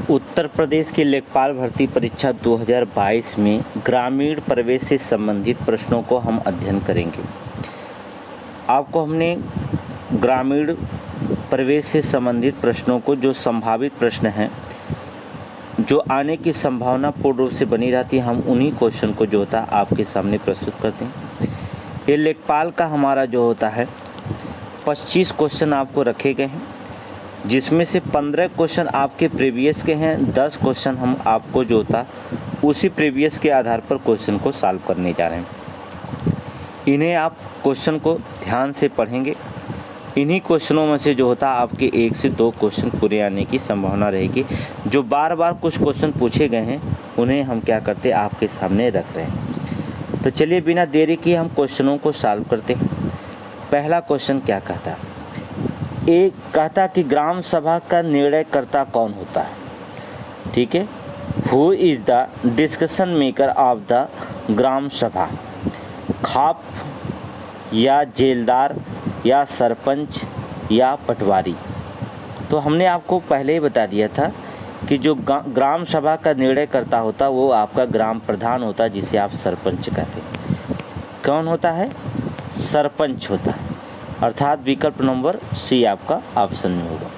उत्तर प्रदेश की लेखपाल भर्ती परीक्षा 2022 में ग्रामीण प्रवेश से संबंधित प्रश्नों को हम अध्ययन करेंगे। आपको हमने ग्रामीण प्रवेश से संबंधित प्रश्नों को, जो संभावित प्रश्न हैं, जो आने की संभावना पूर्ण रूप से बनी रहती है, हम उन्हीं क्वेश्चन को जो होता है आपके सामने प्रस्तुत करते हैं। ये लेखपाल का हमारा जो होता है 25 क्वेश्चन आपको रखे गए हैं, जिसमें से 15 क्वेश्चन आपके प्रीवियस के हैं, 10 क्वेश्चन हम आपको जो होता उसी प्रीवियस के आधार पर क्वेश्चन को सॉल्व करने जा रहे हैं। इन्हें आप क्वेश्चन को ध्यान से पढ़ेंगे। इन्हीं क्वेश्चनों में से जो होता है आपके 1 से 2 क्वेश्चन पूरे आने की संभावना रहेगी। जो बार बार कुछ क्वेश्चन पूछे गए हैं उन्हें हम क्या करते हैं, आपके सामने रख रहे हैं। तो चलिए बिना देरी किए हम क्वेश्चनों को सॉल्व करते हैं। पहला क्वेश्चन क्या कहता है? एक कहता कि ग्राम सभा का निर्णयकर्ता कौन होता है? ठीक है, who is the discussion maker of the gram sabha? Khap या जेलदार या सरपंच या पटवारी? तो हमने आपको पहले ही बता दिया था कि जो ग्राम सभा का निर्णयकर्ता होता वो आपका ग्राम प्रधान होता, जिसे आप सरपंच कहते हैं। कौन होता है? सरपंच होता है, अर्थात विकल्प नंबर सी आपका ऑप्शन में होगा।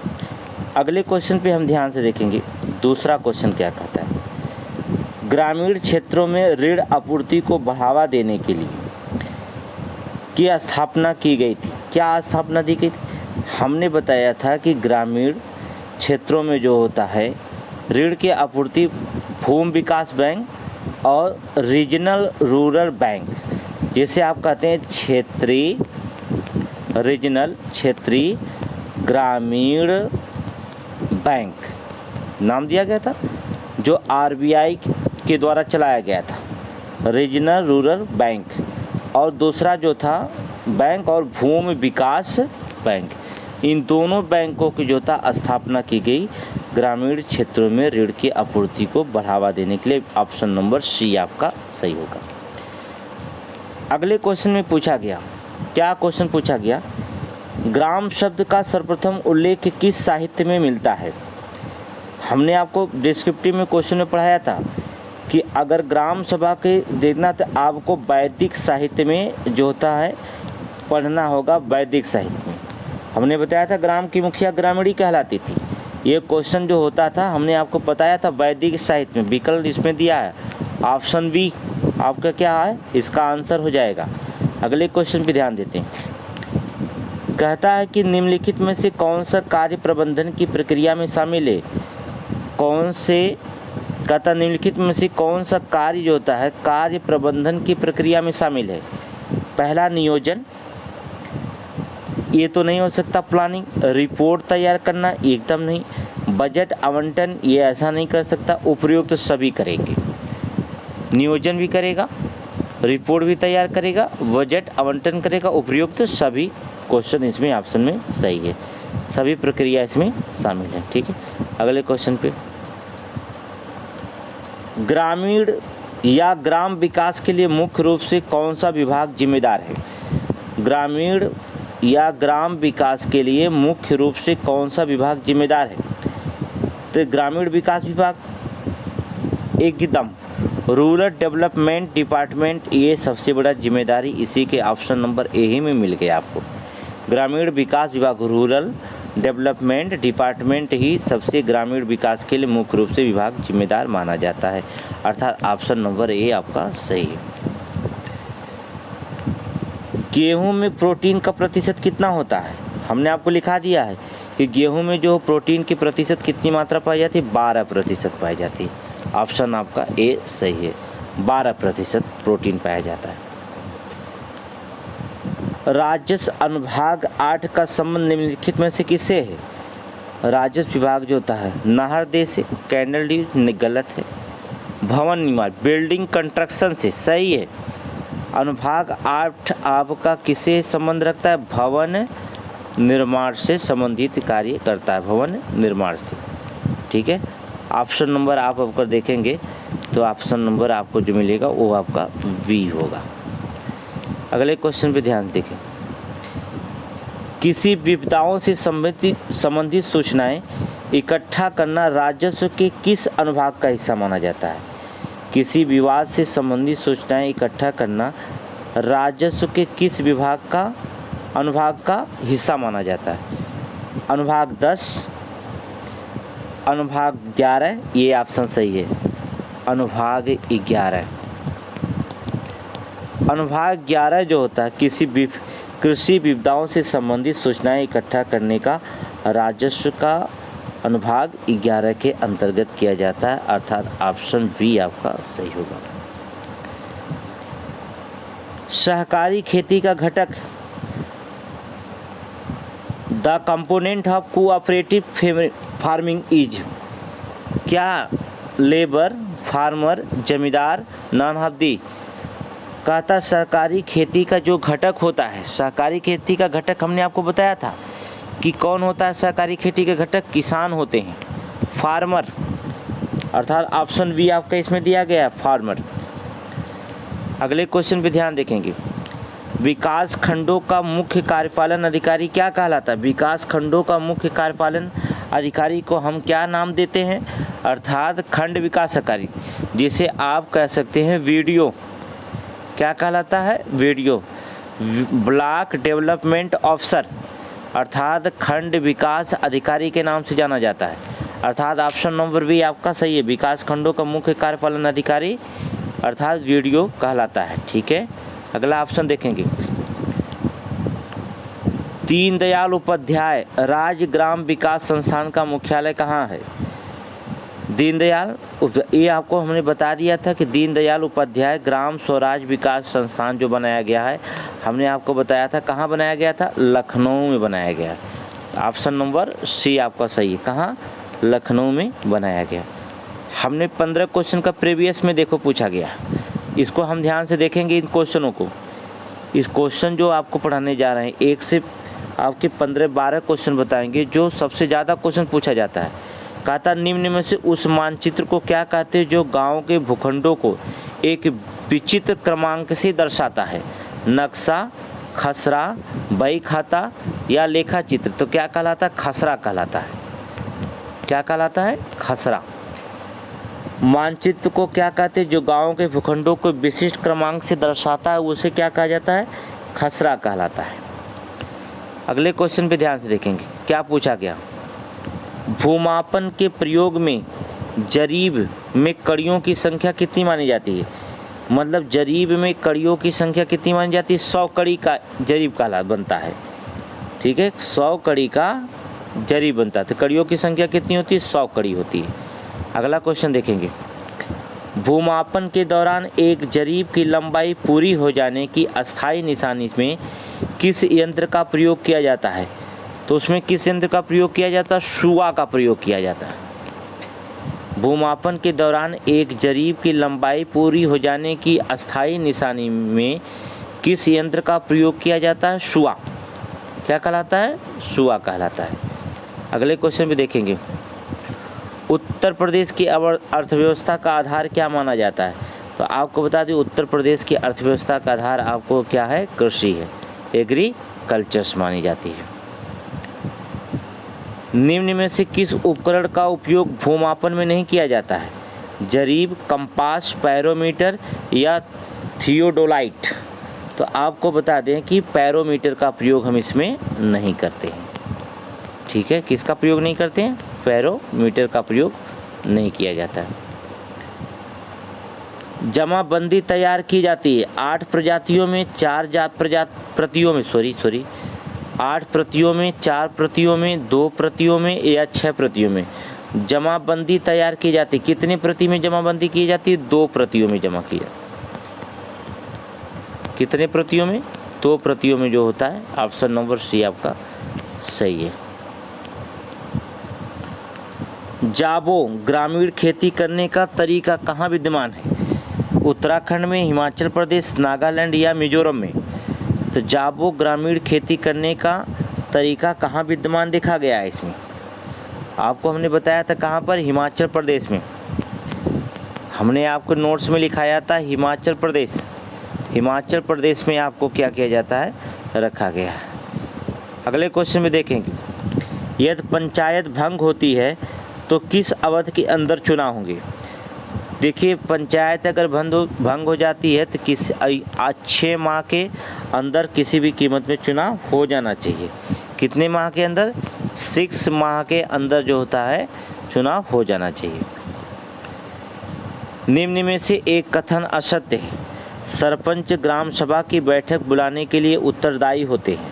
अगले क्वेश्चन पे हम ध्यान से देखेंगे। दूसरा क्वेश्चन क्या कहता है? ग्रामीण क्षेत्रों में ऋण आपूर्ति को बढ़ावा देने के लिए की स्थापना की गई थी। क्या स्थापना दी गई थी? हमने बताया था कि ग्रामीण क्षेत्रों में जो होता है ऋण की आपूर्ति भूमि विकास बैंक और रीजनल रूरल बैंक, जैसे आप कहते हैं क्षेत्रीय, रीजनल क्षेत्रीय ग्रामीण बैंक नाम दिया गया था, जो आरबीआई के द्वारा चलाया गया था, रीजनल रूरल बैंक। और दूसरा जो था बैंक और भूमि विकास बैंक। इन दोनों बैंकों की जो था स्थापना की गई ग्रामीण क्षेत्रों में ऋण की आपूर्ति को बढ़ावा देने के लिए। ऑप्शन नंबर सी आपका सही होगा। अगले क्वेश्चन में पूछा गया, क्या क्वेश्चन पूछा गया? ग्राम शब्द का सर्वप्रथम उल्लेख किस साहित्य में मिलता है? हमने आपको डिस्क्रिप्टिव में क्वेश्चन में पढ़ाया था कि अगर ग्राम सभा के देखना तो आपको वैदिक साहित्य में जो होता है पढ़ना होगा। वैदिक साहित्य में हमने बताया था ग्राम की मुखिया ग्रामीणी कहलाती थी। ये क्वेश्चन जो होता था हमने आपको बताया था वैदिक साहित्य में। विकल्प इसमें दिया है ऑप्शन बी आपका क्या है, इसका आंसर हो जाएगा। अगले क्वेश्चन पे ध्यान देते हैं। कहता है कि निम्नलिखित में से कौन सा कार्य प्रबंधन की प्रक्रिया में शामिल है? कहता निम्नलिखित में से कौन सा कार्य जो होता है कार्य प्रबंधन की प्रक्रिया में शामिल है? पहला नियोजन, ये तो नहीं हो सकता। प्लानिंग, रिपोर्ट तैयार करना, एकदम नहीं। बजट आवंटन, ये ऐसा नहीं कर सकता। उपयुक्त सभी करेंगे, नियोजन भी करेगा, रिपोर्ट भी तैयार करेगा, बजट आवंटन करेगा, उपयुक्त सभी क्वेश्चन इसमें ऑप्शन में सही है। सभी प्रक्रिया इसमें शामिल है। ठीक है, अगले क्वेश्चन पे, ग्रामीण या ग्राम विकास के लिए मुख्य रूप से कौन सा विभाग जिम्मेदार है? ग्रामीण या ग्राम विकास के लिए मुख्य रूप से कौन सा विभाग जिम्मेदार है? तो ग्रामीण विकास विभाग एकदम। रूरल डेवलपमेंट डिपार्टमेंट, ये सबसे बड़ा जिम्मेदारी इसी के ऑप्शन नंबर ए ही में मिल गया आपको। ग्रामीण विकास विभाग, रूरल डेवलपमेंट डिपार्टमेंट ही सबसे ग्रामीण विकास के लिए मुख्य रूप से विभाग जिम्मेदार माना जाता है, अर्थात ऑप्शन नंबर ए आपका सही है। गेहूं में प्रोटीन का प्रतिशत कितना होता है? हमने आपको लिखा दिया है कि गेहूं में जो प्रोटीन की प्रतिशत कितनी मात्रा पाई जाती है? 12% पाई जाती है। ऑप्शन आपका ए सही है, 12% प्रोटीन पाया जाता है। राजस्व अनुभाग 8 का संबंध निम्नलिखित में से किससे है? राजस्व विभाग जो होता है नाहरदेह से। कैंडल ड्यू गलत है। भवन निर्माण, बिल्डिंग कंस्ट्रक्शन से सही है। अनुभाग 8 आपका किससे संबंध रखता है? भवन निर्माण से संबंधित कार्य करता है, भवन निर्माण से। ठीक है, ऑप्शन नंबर आप अगर देखेंगे तो ऑप्शन नंबर आपको जो मिलेगा वो आपका वी होगा। अगले क्वेश्चन पे ध्यान देखें। किसी विपदाओं से संबंधित सूचनाएं इकट्ठा करना राजस्व के किस अनुभाग का हिस्सा माना जाता है? किसी विवाद से संबंधित सूचनाएं इकट्ठा करना राजस्व के किस विभाग का अनुभाग का हिस्सा माना जाता है? अनुभाग 10, अनुभाग 11, ये ऑप्शन सही है, अनुभाग 11। अनुभाग 11 जो होता है किसी कृषि विपदाओं से संबंधित सूचनाएं इकट्ठा करने का राजस्व का अनुभाग 11 के अंतर्गत किया जाता है, अर्थात ऑप्शन बी आपका सही होगा। सहकारी खेती का घटक the component of cooperative farming is, क्या लेबर, फार्मर, जमींदार, नॉन ऑफ दी? कहता सहकारी खेती का जो घटक होता है, सहकारी खेती का घटक हमने आपको बताया था कि कौन होता है सहकारी खेती का घटक? किसान होते हैं, फार्मर, अर्थात ऑप्शन बी आपका इसमें दिया गया है, फार्मर। अगले क्वेश्चन पे ध्यान देखेंगे। विकास खंडों का मुख्य कार्यपालन अधिकारी क्या कहलाता है? विकास खंडों का मुख्य कार्यपालन अधिकारी को हम क्या नाम देते हैं? अर्थात खंड विकास अधिकारी, जिसे आप कह सकते हैं वीडियो। क्या कहलाता है? वीडियो। ब्लॉक डेवलपमेंट ऑफिसर, अर्थात खंड विकास अधिकारी के नाम से जाना जाता है, अर्थात ऑप्शन नंबर बी आपका सही है। विकास खंडों का मुख्य कार्यपालन अधिकारी अर्थात वीडियो कहलाता है। ठीक है, अगला ऑप्शन देखेंगे। दीनदयाल उपाध्याय राज्य ग्राम विकास संस्थान का मुख्यालय कहाँ है? दीनदयाल, ये आपको हमने बता दिया था कि दीनदयाल उपाध्याय ग्राम स्वराज विकास संस्थान जो बनाया गया है, हमने आपको बताया था कहाँ बनाया गया था? लखनऊ में बनाया गया। ऑप्शन नंबर सी आपका सही है, कहाँ? लखनऊ में बनाया गया। हमने 15 क्वेश्चन का प्रीवियस में देखो पूछा गया, इसको हम ध्यान से देखेंगे इन क्वेश्चनों को। इस क्वेश्चन जो आपको पढ़ाने जा रहे हैं, एक से आपके 15-12 क्वेश्चन बताएंगे जो सबसे ज़्यादा क्वेश्चन पूछा जाता है। कहता निम्न में से उस मानचित्र को क्या कहते हैं जो गांव के भूखंडों को एक विचित्र क्रमांक से दर्शाता है? नक्शा, खसरा, बही खाता या लेखा चित्र? तो क्या कहलाता है? खसरा कहलाता है। क्या कहलाता है? खसरा। मानचित्र को क्या कहते हैं जो गांव के भूखंडों को विशिष्ट क्रमांक से दर्शाता है, उसे क्या कहा जाता है? खसरा कहलाता है। अगले क्वेश्चन पे ध्यान से देखेंगे, क्या पूछा गया? भूमापन के प्रयोग में जरीब में कड़ियों की संख्या कितनी मानी जाती है? मतलब जरीब में कड़ियों की संख्या कितनी मानी जाती है? 100 कड़ी का जरीब का बनता है। ठीक है, 100 कड़ी का जरीब बनता है। तो कड़ियों की संख्या कितनी होती है? 100 कड़ी होती है। अगला क्वेश्चन देखेंगे। भूमापन के दौरान एक जरीब की लंबाई पूरी हो जाने की अस्थायी निशानी में किस यंत्र का प्रयोग किया जाता है? तो उसमें किस यंत्र का प्रयोग किया जाता है? शुआ का प्रयोग किया जाता है। भूमापन के दौरान एक जरीब की लंबाई पूरी हो जाने की अस्थायी निशानी में किस यंत्र का प्रयोग किया जाता है? शुआ। क्या कहलाता है? शुआ कहलाता है। अगले क्वेश्चन भी देखेंगे। उत्तर प्रदेश की अर्थव्यवस्था का आधार क्या माना जाता है? तो आपको बता दें उत्तर प्रदेश की अर्थव्यवस्था का आधार आपको क्या है? कृषि है, एग्रीकल्चर मानी जाती है। निम्न में से किस उपकरण का उपयोग भूमापन में नहीं किया जाता है? जरीब, कंपास, पैरोमीटर या थियोडोलाइट? तो आपको बता दें कि पैरोमीटर का प्रयोग हम इसमें नहीं करते हैं। ठीक है, किसका प्रयोग नहीं करते हैं? पैरोमीटर का प्रयोग नहीं किया जाता है। जमाबंदी तैयार की जाती है 8 प्रजातियों में, 4 प्रतियों में, 8 प्रतियों में, 4 प्रतियों में, 2 प्रतियों में या 6 प्रतियों में जमाबंदी तैयार की जाती है। कितने प्रति में जमाबंदी की जाती है? 2 प्रतियों में जमा की जाती है। कितने प्रतियों में? 2 प्रतियों में जो होता है। ऑप्शन नंबर सी आपका सही है। जाबो ग्रामीण खेती करने का तरीका कहाँ विद्यमान है? उत्तराखंड में, हिमाचल प्रदेश, नागालैंड या मिजोरम में? तो जाबो ग्रामीण खेती करने का तरीका कहाँ विद्यमान देखा गया है? इसमें आपको हमने बताया था कहाँ पर? हिमाचल प्रदेश में। हमने आपको नोट्स में लिखाया था हिमाचल प्रदेश। हिमाचल प्रदेश में आपको क्या किया जाता है? रखा गया है। अगले क्वेश्चन में देखेंगे। यदि पंचायत भंग होती है तो किस अवधि के अंदर चुनाव होंगे। देखिए, पंचायत अगर भंग हो जाती है तो 6 माह के अंदर किसी भी कीमत में चुनाव हो जाना चाहिए। कितने माह के अंदर? 6 माह के अंदर जो होता है चुनाव हो जाना चाहिए। निम्न में से एक कथन असत्य है। सरपंच ग्राम सभा की बैठक बुलाने के लिए उत्तरदायी होते हैं।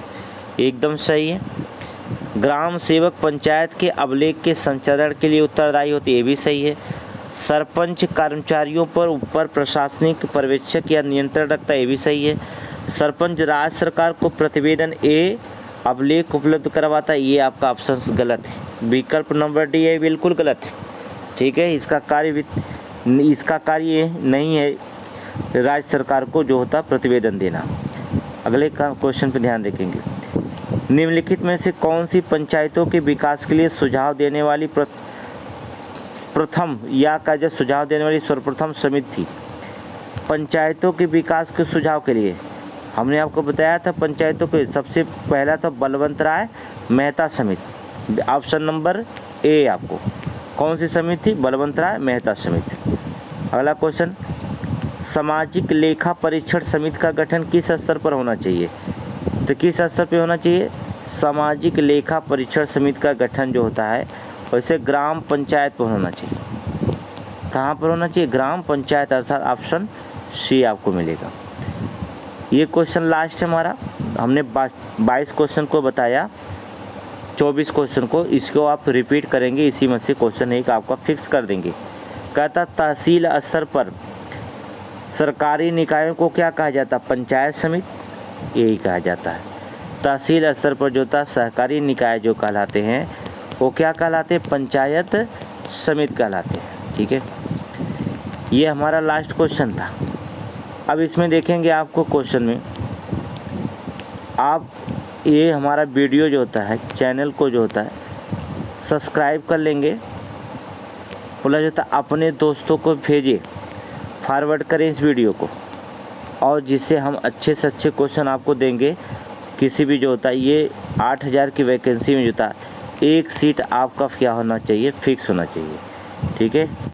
एकदम सही है। ग्राम सेवक पंचायत के अभिलेख के संचालन के लिए उत्तरदायी होते हैं, ये भी सही है। सरपंच कर्मचारियों पर ऊपर प्रशासनिक पर्यवेक्षक या नियंत्रण रखता है, ये भी सही है। सरपंच राज्य सरकार को प्रतिवेदन ए अभिलेख उपलब्ध करवाता है, ये आपका ऑप्शन गलत है। विकल्प नंबर डी है बिल्कुल गलत है। ठीक है, इसका कार्य नहीं है राज्य सरकार को जो होता प्रतिवेदन देना। अगले का क्वेश्चन पर ध्यान देखेंगे। निम्नलिखित में से कौन सी पंचायतों के विकास के लिए सुझाव देने वाली सर्वप्रथम समिति थी? पंचायतों के विकास के सुझाव के लिए हमने आपको बताया था, पंचायतों के सबसे पहला था बलवंत राय मेहता समिति। ऑप्शन नंबर ए आपको कौन सी समिति थी? बलवंत राय मेहता समिति। अगला क्वेश्चन, सामाजिक लेखा परीक्षण समिति का गठन किस स्तर पर होना चाहिए? तो किस स्तर पर होना चाहिए? सामाजिक लेखा परीक्षण समिति का गठन जो होता है वैसे ग्राम पंचायत पर होना चाहिए। कहाँ पर होना चाहिए? ग्राम पंचायत, अर्थात ऑप्शन सी आपको मिलेगा। ये क्वेश्चन लास्ट है हमारा। हमने 22 क्वेश्चन को बताया, 24 क्वेश्चन को इसको आप रिपीट करेंगे, इसी में से क्वेश्चन एक आपका फिक्स कर देंगे। कहता तहसील स्तर पर सरकारी निकायों को क्या कहा जाता? पंचायत समिति, यही कहा जाता है। तहसील स्तर पर जो था सहकारी निकाय जो कहलाते हैं वो क्या कहलाते हैं? पंचायत समिति कहलाते हैं। ठीक है, ये हमारा लास्ट क्वेश्चन था। अब इसमें देखेंगे आपको क्वेश्चन में आप ये हमारा वीडियो जो होता है चैनल को जो होता है सब्सक्राइब कर लेंगे, बोला जाता है अपने दोस्तों को भेजिए, फॉरवर्ड करें इस वीडियो को, और जिससे हम अच्छे से अच्छे क्वेश्चन आपको देंगे। किसी भी जो होता है ये 8000 की वैकेंसी में जो होता है एक सीट आपका क्या होना चाहिए? फिक्स होना चाहिए। ठीक है।